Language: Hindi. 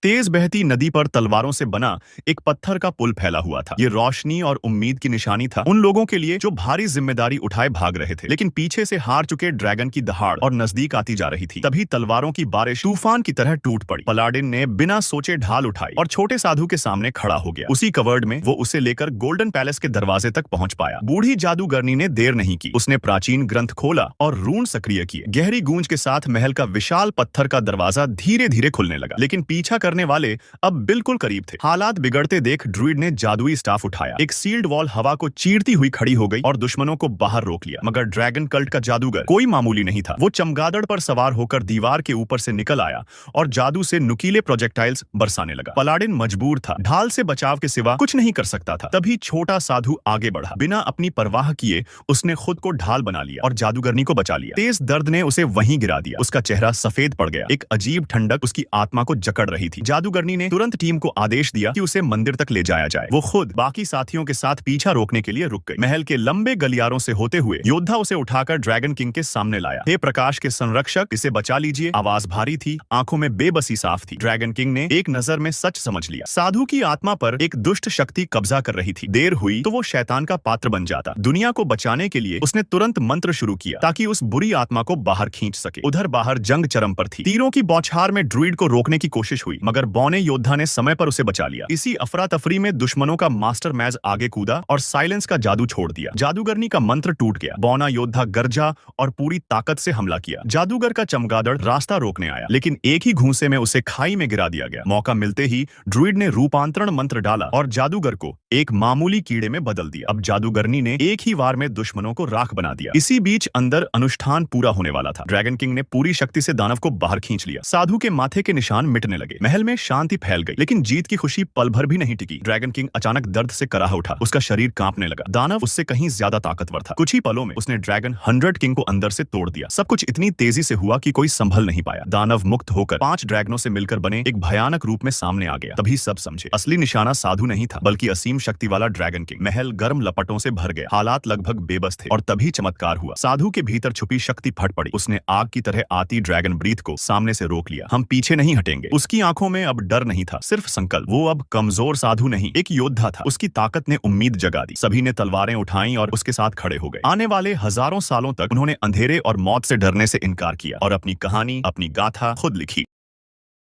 तेज बहती नदी पर तलवारों से बना एक पत्थर का पुल फैला हुआ था। ये रोशनी और उम्मीद की निशानी था उन लोगों के लिए जो भारी जिम्मेदारी उठाए भाग रहे थे, लेकिन पीछे से हार चुके ड्रैगन की दहाड़ और नजदीक आती जा रही थी। तभी तलवारों की बारिश तूफान की तरह टूट पड़ी। पलाडिन ने बिना सोचे ढाल उठाई और छोटे साधु के सामने खड़ा हो गया। उसी कवर्ड में वो उसे लेकर गोल्डन पैलेस के दरवाजे तक पहुंच पाया। बूढ़ी जादूगरनी ने देर नहीं की। उसने प्राचीन ग्रंथ खोला और रून सक्रिय किए। गहरी गूंज के साथ महल का विशाल पत्थर का दरवाजा धीरे धीरे खुलने लगा, लेकिन पीछा करने वाले अब बिल्कुल करीब थे। हालात बिगड़ते देख ड्रूइड ने जादुई स्टाफ उठाया। एक सील्ड वॉल हवा को चीरती हुई खड़ी हो गई और दुश्मनों को बाहर रोक लिया। मगर ड्रैगन कल्ट का जादूगर कोई मामूली नहीं था। वो चमगादड़ पर सवार होकर दीवार के ऊपर से निकल आया और जादू से नुकीले प्रोजेक्टाइल्स बरसाने लगा। पलाडिन मजबूर था, ढाल से बचाव के सिवा कुछ नहीं कर सकता था। तभी छोटा साधु आगे बढ़ा। बिना अपनी परवाह किए उसने खुद को ढाल बना लिया और जादूगरनी को बचा लिया। तेज दर्द ने उसे वहीं गिरा दिया। उसका चेहरा सफेद पड़ गया। एक अजीब ठंडक उसकी आत्मा को जकड़ रही थी। जादूगरनी ने तुरंत टीम को आदेश दिया कि उसे मंदिर तक ले जाया जाए। वो खुद बाकी साथियों के साथ पीछा रोकने के लिए रुक गई। महल के लंबे गलियारों से होते हुए योद्धा उसे उठाकर ड्रैगन किंग के सामने लाया। हे प्रकाश के संरक्षक, इसे बचा लीजिए। आवाज भारी थी, आंखों में बेबसी साफ थी। ड्रैगन किंग ने एक नजर में सच समझ लिया। साधु की आत्मा पर एक दुष्ट शक्ति कब्जा कर रही थी। देर हुई तो वो शैतान का पात्र बन जाता। दुनिया को बचाने के लिए उसने तुरंत मंत्र शुरू किया ताकि उस बुरी आत्मा को बाहर खींच सके। उधर बाहर जंग चरम पर थी। तीरों की बौछार में ड्रूइड को रोकने की कोशिश हुई, मगर बौने योद्धा ने समय पर उसे बचा लिया। इसी अफरा तफरी में दुश्मनों का मास्टर मैज आगे कूदा और साइलेंस का जादू छोड़ दिया। जादूगरनी का मंत्र टूट गया। बौना योद्धा गरजा और पूरी ताकत से हमला किया। जादूगर का चमगादड़ रास्ता रोकने आया, लेकिन एक ही घूंसे में उसे खाई में गिरा दिया गया। मौका मिलते ही ड्रूइड ने रूपांतरण मंत्र डाला और जादूगर को एक मामूली कीड़े में बदल दिया। अब जादूगरनी ने एक ही वार में दुश्मनों को राख बना दिया। इसी बीच अंदर अनुष्ठान पूरा होने वाला था। ड्रैगन किंग ने पूरी शक्ति से दानव को बाहर खींच लिया। साधु के माथे के निशान मिटने लगे। महल में शांति फैल गई, लेकिन जीत की खुशी पल भर भी नहीं टिकी। ड्रैगन किंग अचानक दर्द से कराह उठा। उसका शरीर कांपने लगा। दानव उससे कहीं ज्यादा ताकतवर था। कुछ ही पलों में उसने ड्रैगन 100 किंग को अंदर से तोड़ दिया। सब कुछ इतनी तेजी से हुआ कि कोई संभल नहीं पाया। दानव मुक्त होकर 5 ड्रैगनों से मिलकर बने एक भयानक रूप में सामने आ गया। तभी सब समझे, असली निशाना साधु नहीं था, बल्कि असीम शक्ति वाला ड्रैगन किंग। महल गर्म लपटों से भर गया। हालात लगभग बेबस थे और तभी चमत्कार हुआ। साधु के भीतर छुपी शक्ति फट पड़ी। उसने आग की तरह आती ड्रैगन ब्रीथ को सामने से रोक लिया। हम पीछे नहीं हटेंगे। उसकी आंखों में अब डर नहीं था, सिर्फ संकल्प। वो अब कमजोर साधु नहीं, एक योद्धा था। उसकी ताकत ने उम्मीद जगा दी। सभी ने तलवारें उठाई और उसके साथ खड़े हो गए। आने वाले हजारों सालों तक उन्होंने अंधेरे और मौत से डरने से इनकार किया और अपनी कहानी, अपनी गाथा खुद लिखी।